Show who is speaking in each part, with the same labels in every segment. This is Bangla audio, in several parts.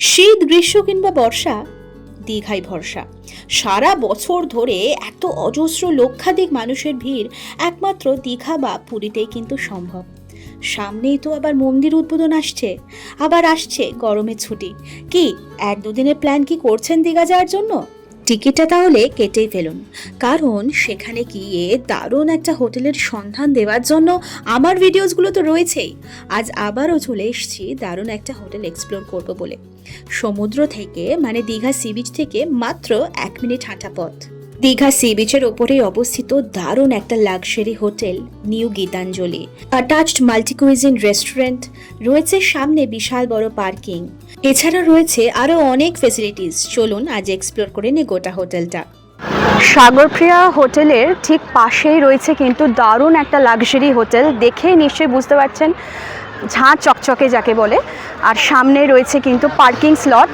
Speaker 1: শীত, গ্রীষ্ম কিংবা বর্ষা, দীঘায় ভরসা। সারা বছর ধরে এত অজস্র লক্ষাধিক মানুষের ভিড় একমাত্র দীঘা বা পুরীতেই কিন্তু সম্ভব। সামনেই তো আবার মন্দির উদ্বোধন আসছে, আবার আসছে গরমের ছুটি। কি এক দুদিনের প্ল্যান কি করছেন দীঘা যাওয়ার জন্য? টিকিটটা তাহলে কেটেই ফেলুন, কারণ সেখানে গিয়ে দারুণ একটা হোটেলের সন্ধান দেওয়ার জন্য আমার ভিডিওসগুলো তো রয়েছেই। আজ আবারও চলে এসেছি দারুণ একটা হোটেল এক্সপ্লোর করব বলে। সমুদ্র থেকে মানে দীঘা সি বিচ থেকে মাত্র 1 মিনিট হাঁটা পথ। দীঘা সি বিচের ওপরেই অবস্থিত দারুণ একটা luxury hotel new Gitanjali. Attached multicuisine restaurant রয়েছে, সামনে বিশাল বড় পার্কিং, এছাড়া রয়েছে আরো অনেক ফেসিলিটিস। চলুন আজ এক্সপ্লোর করে নিই গোটা হোটেলটা।
Speaker 2: সাগরপ্রিয়া হোটেলের ঠিক পাশেই রয়েছে কিন্তু দারুণ একটা লাক্সারি হোটেল, দেখেই নিশ্চয়ই বুঝতে পারছেন ঝাঁ চকচকে যাকে বলে। আর সামনে রয়েছে কিন্তু parking slot,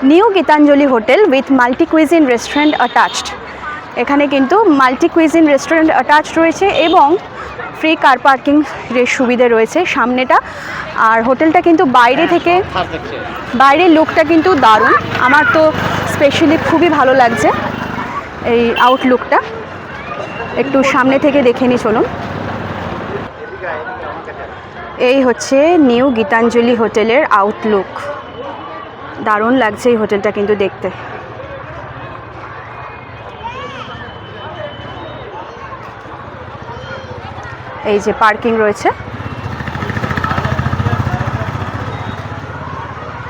Speaker 2: new Gitanjali hotel with multi cuisine restaurant attached. এখানে কিন্তু মাল্টি কুইজিন রেস্টুরেন্ট অ্যাটাচড রয়েছে এবং ফ্রি কার পার্কিং সুবিধে রয়েছে সামনেটা। আর হোটেলটা কিন্তু বাইরের লুকটা কিন্তু দারুণ, আমার তো স্পেশালি খুবই ভালো লাগছে এই আউটলুকটা। একটু সামনে থেকে দেখে নিই চলুন। এই হচ্ছে নিউ গীতাঞ্জলি হোটেলের আউটলুক, দারুণ লাগছে এই হোটেলটা কিন্তু দেখতে। এই যে পার্কিং রয়েছে,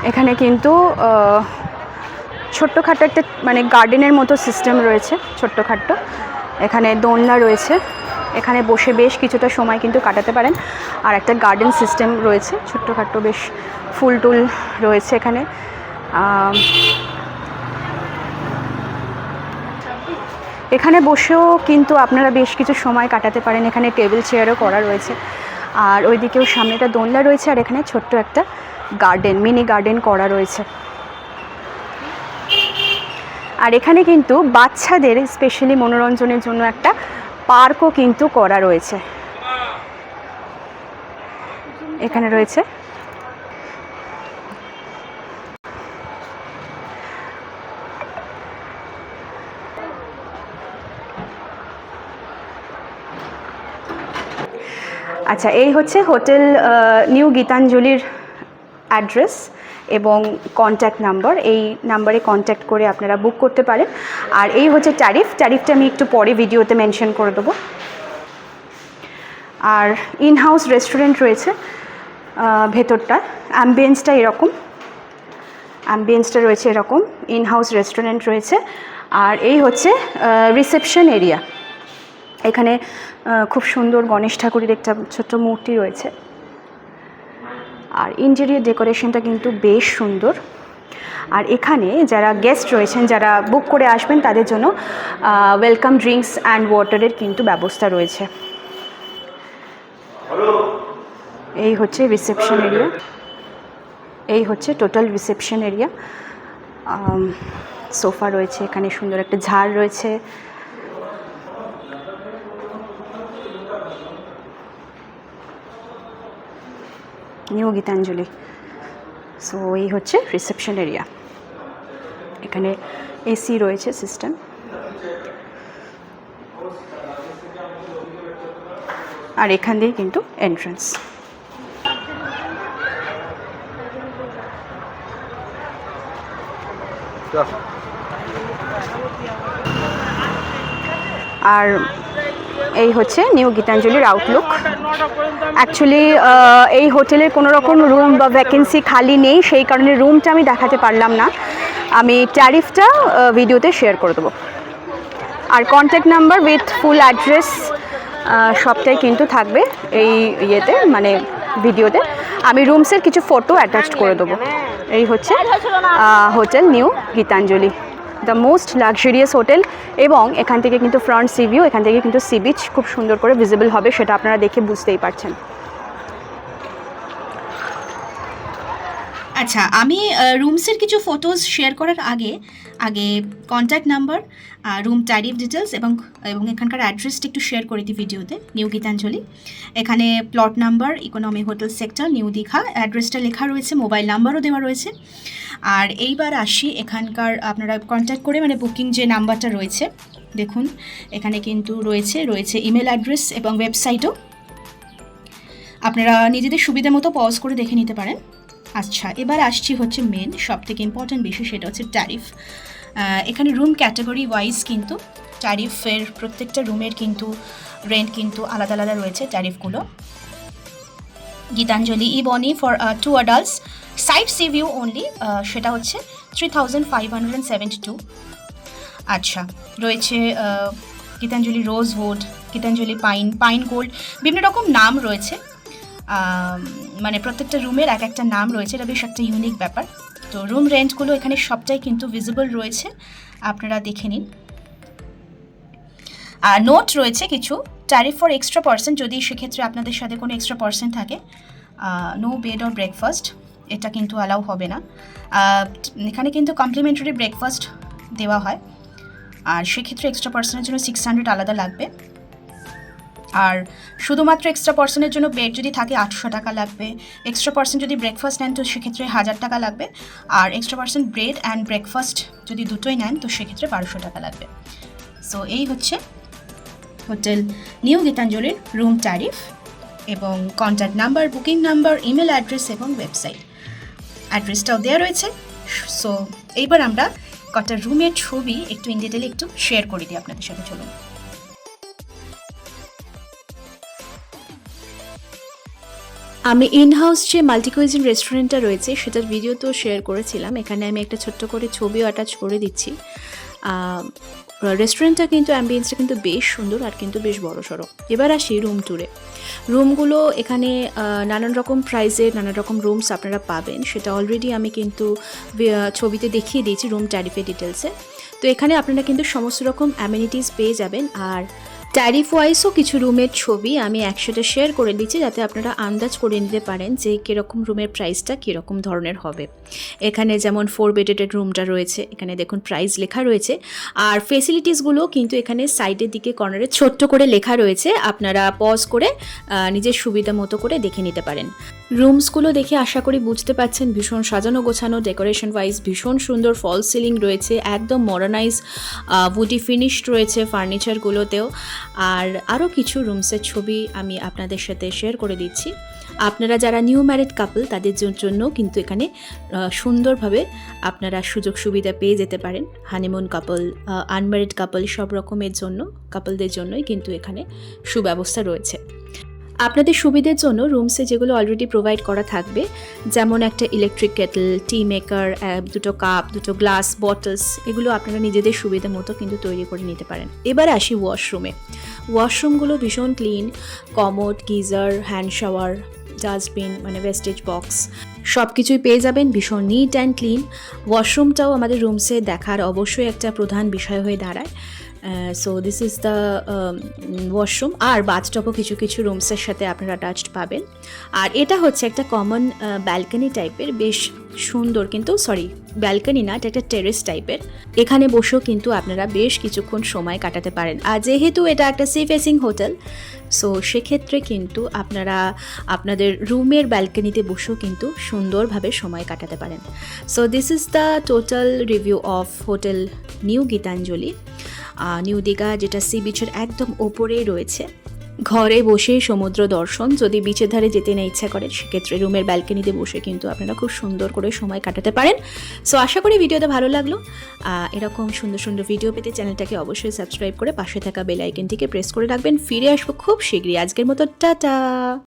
Speaker 2: এখানে কিন্তু ছোট্টখাটো একটা মানে গার্ডেনের মতো সিস্টেম রয়েছে, ছোট্টখাট্টো। এখানে দোলনা রয়েছে, এখানে বসে বেশ কিছুটা সময় কিন্তু কাটাতে পারেন। আর একটা গার্ডেন সিস্টেম রয়েছে, ছোট্টখাট্টো বেশ ফুল টুল রয়েছে এখানে। এখানে বসেও কিন্তু আপনারা বেশ কিছু সময় কাটাতে পারেন, এখানে টেবিল চেয়ারও করা রয়েছে। আর ওইদিকেও সামনেটা দোলনা রয়েছে, আর এখানে ছোট্ট একটা গার্ডেন, মিনি গার্ডেন করা রয়েছে। আর এখানে কিন্তু বাচ্চাদের স্পেশালি মনোরঞ্জনের জন্য একটা পার্কও কিন্তু করা রয়েছে। এখানে রয়েছে আচ্ছা, এই হচ্ছে হোটেল নিউ গীতাঞ্জলির অ্যাড্রেস এবং কন্ট্যাক্ট নাম্বার। এই নাম্বারে কন্ট্যাক্ট করে আপনারা বুক করতে পারেন। আর এই হচ্ছে ট্যারিফটা আমি একটু পরে ভিডিওতে মেনশন করে দেবো। আর ইন হাউস রেস্টুরেন্ট রয়েছে ভেতরটা, অ্যাম্বিয়েন্সটা রয়েছে এরকম, ইন হাউস রেস্টুরেন্ট রয়েছে। আর এই হচ্ছে রিসেপশন এরিয়া, এখানে খুব সুন্দর গণেশ ঠাকুরের একটা ছোট্ট মূর্তি রয়েছে। আর ইন্টেরিয়র ডেকোরেশনটা কিন্তু বেশ সুন্দর। আর এখানে যারা গেস্ট রয়েছেন, যারা বুক করে আসবেন, তাদের জন্য ওয়েলকাম ড্রিঙ্কস অ্যান্ড ওয়াটারের কিন্তু ব্যবস্থা রয়েছে। এই হচ্ছে রিসেপশন এরিয়া, এই হচ্ছে টোটাল রিসেপশন এরিয়া। সোফা রয়েছে, এখানে সুন্দর একটা ঝাড় রয়েছে। নিউ গীতাঞ্জলি। সো এই হচ্ছে রিসেপশন এরিয়া, এখানে এসি রয়েছে সিস্টেম। আর এখান দিয়ে কিন্তু এন্ট্রান্স। আর এই হচ্ছে নিউ গীতাঞ্জলির আউটলুক। অ্যাকচুয়ালি এই হোটেলের কোনো রকম রুম বা ভ্যাকেন্সি খালি নেই, সেই কারণে রুমটা আমি দেখাতে পারলাম না। আমি ট্যারিফটা ভিডিওতে শেয়ার করে দেবো। আর contact number with full address সবটাই কিন্তু থাকবে এই ইয়েতে, মানে ভিডিওতে। আমি রুমসের কিছু ফটো অ্যাটাচ করে দেবো। এই হচ্ছে hotel new Gitanjali, the most luxurious hotel. এবং এখান থেকে কিন্তু ফ্রন্ট সি ভিউ, এখান থেকে কিন্তু সি বিচ খুব সুন্দর করে ভিজিবল হবে, সেটা আপনারা দেখে বুঝতেই পারছেন।
Speaker 1: আচ্ছা, আমি রুমসের কিছু ফটোজ শেয়ার করার আগে contact number, room tariff details এবং এখানকার অ্যাড্রেসটা একটু শেয়ার করে দিই ভিডিওতে। নিউ গীতাঞ্জলি, এখানে plot number, economy hotel sector, new Digha, অ্যাড্রেসটা লেখা রয়েছে, মোবাইল নাম্বারও দেওয়া রয়েছে। আর এইবার আসি এখানকার, আপনারা কন্ট্যাক্ট করে মানে বুকিং যে নাম্বারটা রয়েছে দেখুন, এখানে কিন্তু রয়েছে ইমেল অ্যাড্রেস এবং ওয়েবসাইটও। আপনারা নিজেদের সুবিধা মতো পজ করে দেখে নিতে পারেন। আচ্ছা, এবার আসছি হচ্ছে মেন সব থেকে ইম্পর্ট্যান্ট বিষয়, সেটা হচ্ছে ট্যারিফ। এখানে রুম ক্যাটাগরি ওয়াইজ কিন্তু ট্যারিফের প্রত্যেকটা রুমের কিন্তু রেন্ট কিন্তু আলাদা আলাদা রয়েছে ট্যারিফগুলো। Gitanjali ebony for 2 adults side sea view only, সেটা হচ্ছে 3572। আচ্ছা, রয়েছে Gitanjali rosewood, Gitanjali pine gold, বিভিন্ন রকম নাম রয়েছে। মানে প্রত্যেকটা রুমের এক একটা নাম রয়েছে, এটা বেশ একটা ইউনিক ব্যাপার। তো রুম রেন্টগুলো এখানে সবটাই কিন্তু ভিজিবল রয়েছে, আপনারা দেখে নিন। আর নোট রয়েছে কিছু, ট্যারিফ ফর এক্সট্রা পার্সন, যদি সেক্ষেত্রে আপনাদের সাথে কোনো এক্সট্রা পার্সন থাকে, নো বেড অর ব্রেকফাস্ট, এটা কিন্তু অ্যালাউ হবে না। এখানে কিন্তু কমপ্লিমেন্টারি ব্রেকফাস্ট দেওয়া হয়, আর সেক্ষেত্রে এক্সট্রা পার্সনের জন্য 600 আলাদা লাগবে। আর শুধুমাত্র এক্সট্রা পার্সনের জন্য বেড যদি থাকে 800 টাকা লাগবে। এক্সট্রা পার্সন যদি ব্রেকফাস্ট নেন তো সেক্ষেত্রে 1000 টাকা লাগবে। আর extra person bread and breakfast যদি দুটোই নেন তো সেক্ষেত্রে 1200 টাকা লাগবে। সো এই হচ্ছে হোটেল নিউ গীতাঞ্জলির রুম ট্যারিফ এবং contact number, booking number, email address এবং ওয়েবসাইট। অ্যাড্রেসটাও দেওয়া রয়েছে। সো এইবার আমরা কটা রুমের ছবি একটু ইন ডিটেলে একটু শেয়ার করে দিই আপনাদের সাথে, চলুন। আমি ইনহাউস যে মাল্টিকুইজিন রেস্টুরেন্টটা রয়েছে সেটার ভিডিও তো শেয়ার করেছিলাম, এখানে আমি একটা ছোট্ট করে ছবিও অ্যাটাচ করে দিচ্ছি। রেস্টুরেন্টটা কিন্তু অ্যাম্বিয়েন্সটা কিন্তু বেশ সুন্দর আর কিন্তু বেশ বড়সড়। এবার আসি রুম ট্যুরে। রুমগুলো এখানে নানান রকম প্রাইসের নানান রকম রুমস আপনারা পাবেন, সেটা অলরেডি আমি কিন্তু ছবিতে দেখিয়ে দিয়েছি রুম ট্যারিফের ডিটেলসে। তো এখানে আপনারা কিন্তু সমস্ত রকম অ্যামেনিটিস পেয়ে যাবেন। আর ট্যারিফ ওয়াইজও কিছু রুমের ছবি আমি একসাথে শেয়ার করে দিচ্ছি, যাতে আপনারা আন্দাজ করে নিতে পারেন যে কীরকম রুমের প্রাইসটা কীরকম ধরনের হবে। এখানে যেমন 4 বেডেড রুমটা রয়েছে, এখানে দেখুন প্রাইস লেখা রয়েছে। আর ফেসিলিটিসগুলো কিন্তু এখানে সাইডের দিকে কর্নারে ছোট্ট করে লেখা রয়েছে, আপনারা পজ করে নিজের সুবিধা মতো করে দেখে নিতে পারেন। রুমসগুলো দেখে আশা করি বুঝতে পারছেন ভীষণ সাজানো গোছানো, ডেকোরেশন ওয়াইজ ভীষণ সুন্দর, ফল সিলিং রয়েছে, একদম মডার্নাইজ উডি ফিনিশড রয়েছে ফার্নিচারগুলোতেও। আর আরও কিছু রুমসের ছবি আমি আপনাদের সাথে শেয়ার করে দিচ্ছি। আপনারা যারা নিউ ম্যারিড কাপল তাদের জন্য কিন্তু এখানে সুন্দরভাবে আপনারা সুযোগ সুবিধা পেয়ে যেতে পারেন। হানিমুন কাপল, আনম্যারিড কাপল, সব রকমের জন্য কাপলদের জন্যই কিন্তু এখানে সুব্যবস্থা রয়েছে। আপনাদের সুবিধের জন্য রুমসে যেগুলো অলরেডি প্রোভাইড করা থাকবে, যেমন একটা ইলেকট্রিক কেটল, টি মেকার, 2টো কাপ, 2টো গ্লাস, বটলস, এগুলো আপনারা নিজেদের সুবিধা মতো কিন্তু তৈরি করে নিতে পারেন। এবার আসি ওয়াশরুমে। ওয়াশরুমগুলো ভীষণ clean, commode, geyser, hand shower, dustbin মানে ওয়েস্টেজ বক্স সব কিছুই পেয়ে যাবেন, ভীষণ নিট অ্যান্ড ক্লিন। ওয়াশরুমটাও আমাদের রুমসে দেখার অবশ্যই একটা প্রধান বিষয় হয়ে দাঁড়ায়। So this is the washroom. আর বাথটবও কিছু কিছু রুমসের সাথে আপনারা অ্যাটাচড পাবেন। আর এটা হচ্ছে একটা কমন ব্যালকনি টাইপের, বেশ সুন্দর, কিন্তু ব্যালকনি না, এটা একটা টেরেস টাইপের। এখানে বসেও কিন্তু আপনারা বেশ কিছুক্ষণ সময় কাটাতে পারেন। আর যেহেতু এটা একটা সি ফেসিং হোটেল, সো সেক্ষেত্রে কিন্তু আপনারা আপনাদের রুমের ব্যালকনিতে বসেও কিন্তু সুন্দরভাবে সময় কাটাতে পারেন। So this is the total review of hotel new Gitanjali, new Digha, যেটা সি বিচের একদম ওপরেই রয়েছে। ঘরে বসে সমুদ্র দর্শন, যদি বিচের ধারে যেতে না ইচ্ছা করে সেক্ষেত্রে রুমের ব্যালকনিতে বসে কিন্তু আপনারা খুব সুন্দর করে সময় কাটাতে পারেন। সো আশা করি ভিডিওটা ভালো লাগলো। এরকম সুন্দর সুন্দর ভিডিও পেতে চ্যানেলটাকে অবশ্যই সাবস্ক্রাইব করে পাশে থাকা বেল আইকনটিকে প্রেস করে রাখবেন। ফিরে আসবো খুব শীঘ্রই। আজকের মতো টাটা।